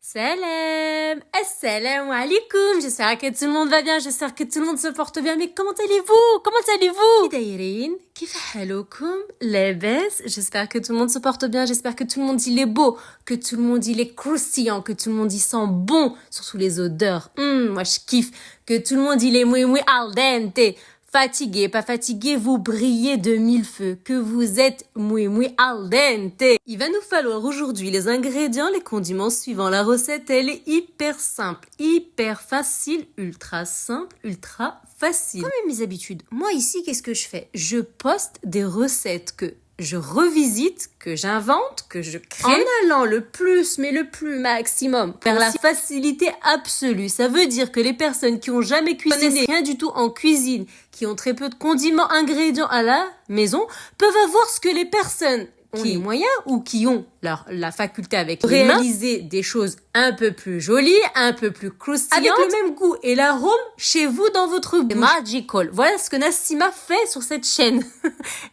Salam, assalamu alaikum, j'espère que tout le monde va bien, j'espère que tout le monde se porte bien, mais comment allez-vous? Dairin, kif haloukoum, labas, j'espère que tout le monde se porte bien, j'espère que tout le monde il est beau, que tout le monde il est croustillant, que tout le monde il sent bon, surtout les odeurs, moi je kiffe, que tout le monde il est moui al dente. Fatigué, pas fatigué, vous brillez de mille feux, que vous êtes moui al dente. Il va nous falloir aujourd'hui les ingrédients, les condiments suivants. La recette, elle est hyper simple, hyper facile, ultra simple, ultra facile. Comme mes habitudes, moi ici, qu'est-ce que je fais? Je poste des recettes que je revisite, que j'invente, que je crée, en allant le plus maximum vers la facilité absolue. Ça veut dire que les personnes qui ont jamais cuisiné rien du tout en cuisine, qui ont très peu de condiments, ingrédients à la maison, peuvent avoir ce que les personnes qui ont les moyens ou qui ont la faculté avec les mains, réaliser des choses un peu plus jolies, un peu plus croustillantes, avec le même goût et l'arôme chez vous dans votre bouche. Magical. Voilà ce que Nassima fait sur cette chaîne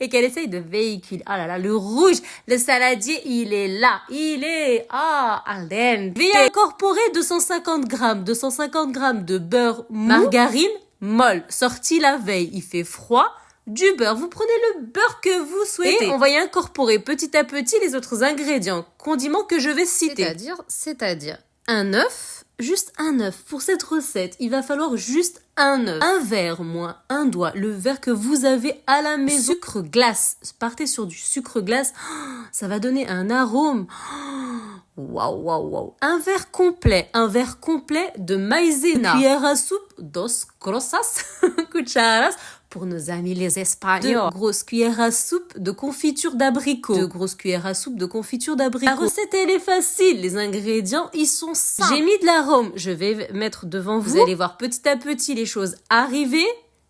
et qu'elle essaye de véhiculer. Ah là là, le rouge, le saladier, il est là. Il est al dente. Veuillez incorporer 250 grammes de beurre mou, margarine molle, sortie la veille. Il fait froid. Du beurre, vous prenez le beurre que vous souhaitez. Et on va y incorporer petit à petit les autres ingrédients, condiments que je vais citer. C'est-à-dire un œuf, juste un œuf. Pour cette recette, il va falloir juste un œuf. Un verre moins un doigt, le verre que vous avez à la maison. Sucre glace, partez sur du sucre glace, ça va donner un arôme. Waouh. Un verre complet de maïzena. Cuillère à soupe, dos grosas, cucharas, pour nos amis les Espagnols. 2 grosses cuillères à soupe de confiture d'abricot. La recette, elle est facile. Les ingrédients, ils sont simples. J'ai mis de l'arôme. Je vais mettre devant vous. Vous allez voir petit à petit les choses arriver.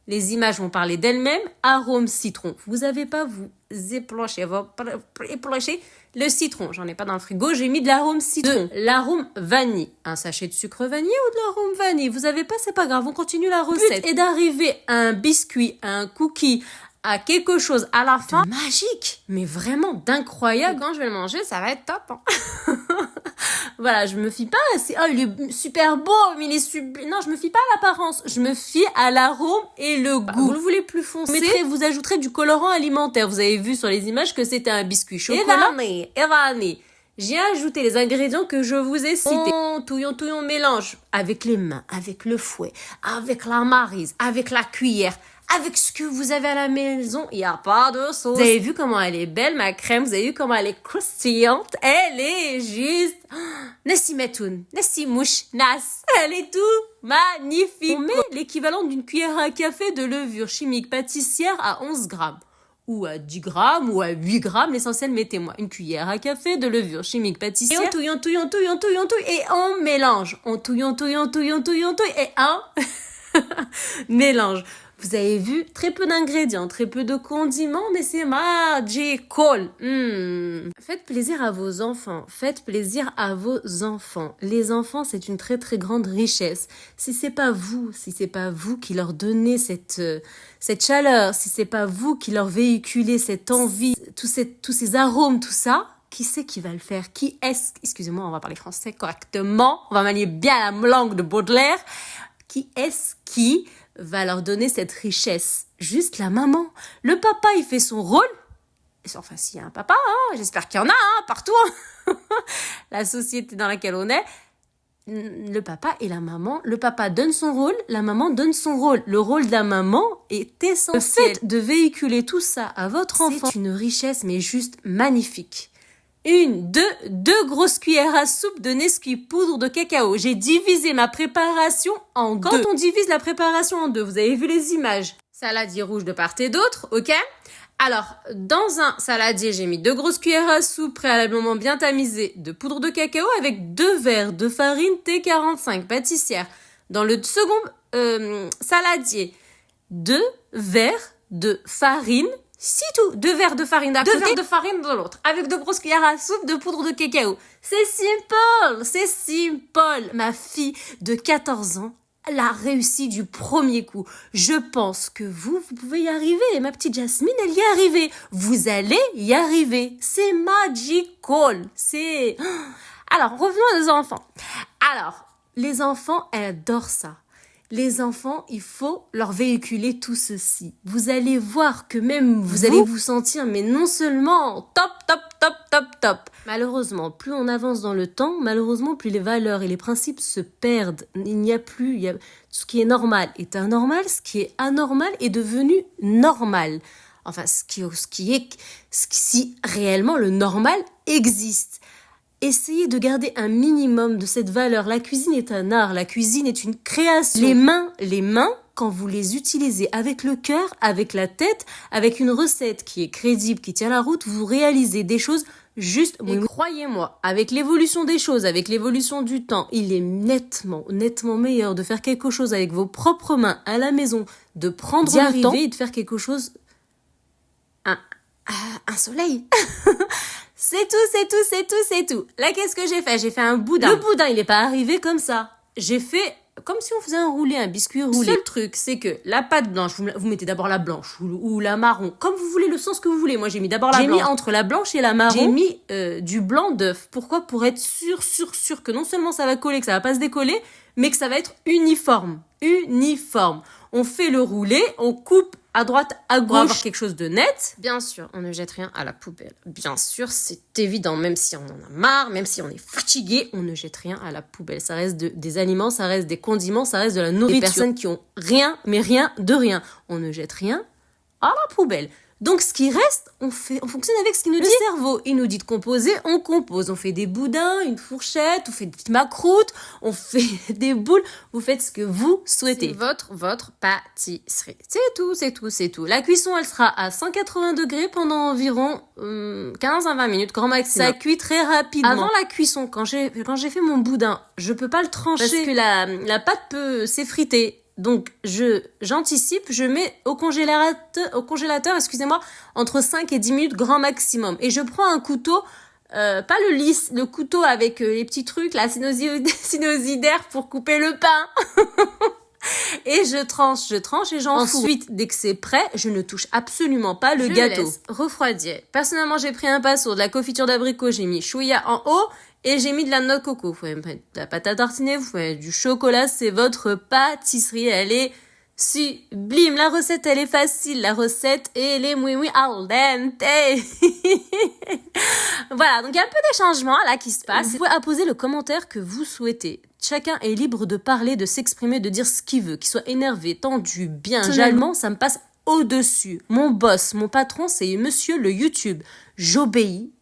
Les images vont parler d'elles-mêmes. Arôme citron. Vous avez pas, vous épluchez le citron. J'en ai pas dans le frigo. J'ai mis de l'arôme citron. De l'arôme vanille. Un sachet de sucre vanillé ou de l'arôme vanille. Vous avez pas, c'est pas grave. On continue la recette. Et d'arriver à un biscuit, à un cookie, à quelque chose à la fin. Magique. Mais vraiment d'incroyable. Quand je vais le manger, ça va être top. Voilà, je me fie pas à il est super beau, mais il est sublime. Non, je me fie pas à l'apparence. Je me fie à l'arôme et le goût. Vous le voulez plus foncé, vous ajouterez du colorant alimentaire. Vous avez vu sur les images que c'était un biscuit chocolat. Évané. J'ai ajouté les ingrédients que je vous ai cités. Touillon, mélange. Avec les mains, avec le fouet, avec la maryse, avec la cuillère. Avec ce que vous avez à la maison, il n'y a pas de sauce. Vous avez vu comment elle est belle, ma crème? Vous avez vu comment elle est croustillante? Elle est juste... Nessi metoun, Nessi mouche, nas. Elle est tout magnifique. On met l'équivalent d'une cuillère à café de levure chimique pâtissière à 11 grammes. Ou à 10 grammes, ou à 8 grammes. L'essentiel, mettez-moi une cuillère à café de levure chimique pâtissière. Et on touille. Et on mélange. On touille. Et on mélange. Vous avez vu, très peu d'ingrédients, très peu de condiments, mais c'est magical. Faites plaisir à vos enfants. Les enfants, c'est une très très grande richesse. Si c'est pas vous qui leur donnez cette chaleur, si c'est pas vous qui leur véhiculez cette envie, tous ces arômes, tout ça, qui c'est qui va le faire? Qui est-ce? Excusez-moi, on va parler français correctement. On va manier bien la langue de Baudelaire. Qui est-ce qui va leur donner cette richesse? Juste la maman. Le papa, il fait son rôle. Enfin, s'il y a un papa, j'espère qu'il y en a partout. La société dans laquelle on est, le papa et la maman. Le papa donne son rôle, la maman donne son rôle. Le rôle de la maman est essentiel. Le fait de véhiculer tout ça à votre enfant, c'est une richesse, mais juste magnifique. Deux grosses cuillères à soupe de Nesquik poudre de cacao. J'ai divisé ma préparation en deux. Quand on divise la préparation en deux, vous avez vu les images. Saladier rouge de part et d'autre, ok? Alors, dans un saladier, j'ai mis 2 grosses cuillères à soupe préalablement bien tamisées de poudre de cacao avec 2 verres de farine T45 pâtissière. Dans le second saladier, 2 verres de farine. C'est tout. 2 verres de farine d'un côté, 2 verres de farine de l'autre. Avec 2 grosses cuillères à soupe de poudre de cacao. C'est simple. Ma fille de 14 ans l'a réussi du premier coup. Je pense que vous pouvez y arriver. Ma petite Jasmine, elle y est arrivée. Vous allez y arriver. C'est magical. Alors, revenons à nos enfants. Alors, les enfants adorent ça. Les enfants, il faut leur véhiculer tout ceci. Vous allez voir que même vous allez vous sentir, mais non seulement top, top, top, top, top. Malheureusement, plus on avance dans le temps, malheureusement, plus les valeurs et les principes se perdent. Il n'y a plus, ce qui est normal est anormal, ce qui est anormal est devenu normal. Enfin, si réellement le normal existe. Essayez de garder un minimum de cette valeur. La cuisine est un art, la cuisine est une création. Les mains, quand vous les utilisez avec le cœur, avec la tête, avec une recette qui est crédible, qui tient la route, vous réalisez des choses juste. Et croyez-moi, avec l'évolution des choses, avec l'évolution du temps, il est nettement meilleur de faire quelque chose avec vos propres mains à la maison, de prendre le temps et de faire quelque chose. Un soleil. C'est tout. Là, qu'est-ce que j'ai fait? J'ai fait un boudin. Le boudin, il n'est pas arrivé comme ça. J'ai fait comme si on faisait un biscuit roulé. Le seul truc, c'est que la pâte blanche, vous mettez d'abord la blanche ou la marron, comme vous voulez, le sens que vous voulez. Moi, j'ai mis d'abord la blanche. J'ai mis entre la blanche et la marron, j'ai mis du blanc d'œuf. Pourquoi? Pour être sûr que non seulement ça va coller, que ça va pas se décoller, mais que ça va être uniforme. On fait le roulé, on coupe à droite, à gauche, pour avoir quelque chose de net. Bien sûr, on ne jette rien à la poubelle. Bien sûr, c'est évident, même si on en a marre, même si on est fatigué, on ne jette rien à la poubelle. Ça reste des aliments, ça reste des condiments, ça reste de la nourriture. Des personnes qui ont rien, mais rien de rien. On ne jette rien à la poubelle. Donc, ce qui reste, on fonctionne avec ce qu'il nous dit. Le cerveau, il nous dit de composer, on compose. On fait des boudins, une fourchette, on fait des petites macroutes, on fait des boules. Vous faites ce que vous souhaitez. C'est votre pâtisserie. C'est tout. La cuisson, elle sera à 180 degrés pendant environ 15 à 20 minutes, grand maximum. Ça cuit très rapidement. Avant la cuisson, quand j'ai fait mon boudin, je peux pas le trancher parce que la pâte peut s'effriter. Donc, j'anticipe, je mets au congélateur, excusez-moi, entre 5 et 10 minutes grand maximum. Et je prends un couteau, pas le lisse, le couteau avec les petits trucs, la sinusidaire pour couper le pain. Et je tranche et j'enfourne. Ensuite, dès que c'est prêt, je ne touche absolument pas le gâteau. Je laisse refroidir. Personnellement, j'ai pris un pinceau, de la confiture d'abricot, j'ai mis chouïa en haut. Et j'ai mis de la noix de coco. Vous pouvez mettre de la pâte à tartiner, vous pouvez mettre du chocolat. C'est votre pâtisserie. Elle est sublime. La recette, elle est facile. La recette, elle est oui al dente. Voilà. Donc, il y a un peu des changements là qui se passent. Vous pouvez apposer le commentaire que vous souhaitez. Chacun est libre de parler, de s'exprimer, de dire ce qu'il veut. Qu'il soit énervé, tendu, bien, jaloux. Ça me passe au-dessus. Mon boss, mon patron, c'est monsieur le YouTube. J'obéis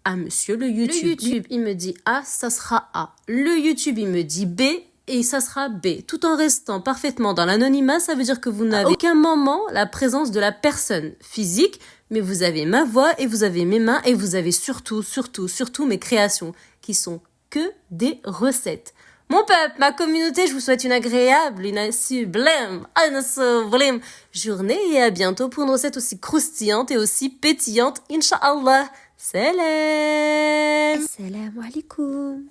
à monsieur le YouTube. Le YouTube, il me dit A, ça sera A. Le YouTube, il me dit B, et ça sera B. Tout en restant parfaitement dans l'anonymat, ça veut dire que vous n'avez aucun moment la présence de la personne physique, mais vous avez ma voix et vous avez mes mains et vous avez surtout mes créations qui sont que des recettes. Mon peuple, ma communauté, je vous souhaite une agréable, une sublime journée et à bientôt pour une recette aussi croustillante et aussi pétillante, Inch'Allah. Salam. Assalamu alaikum.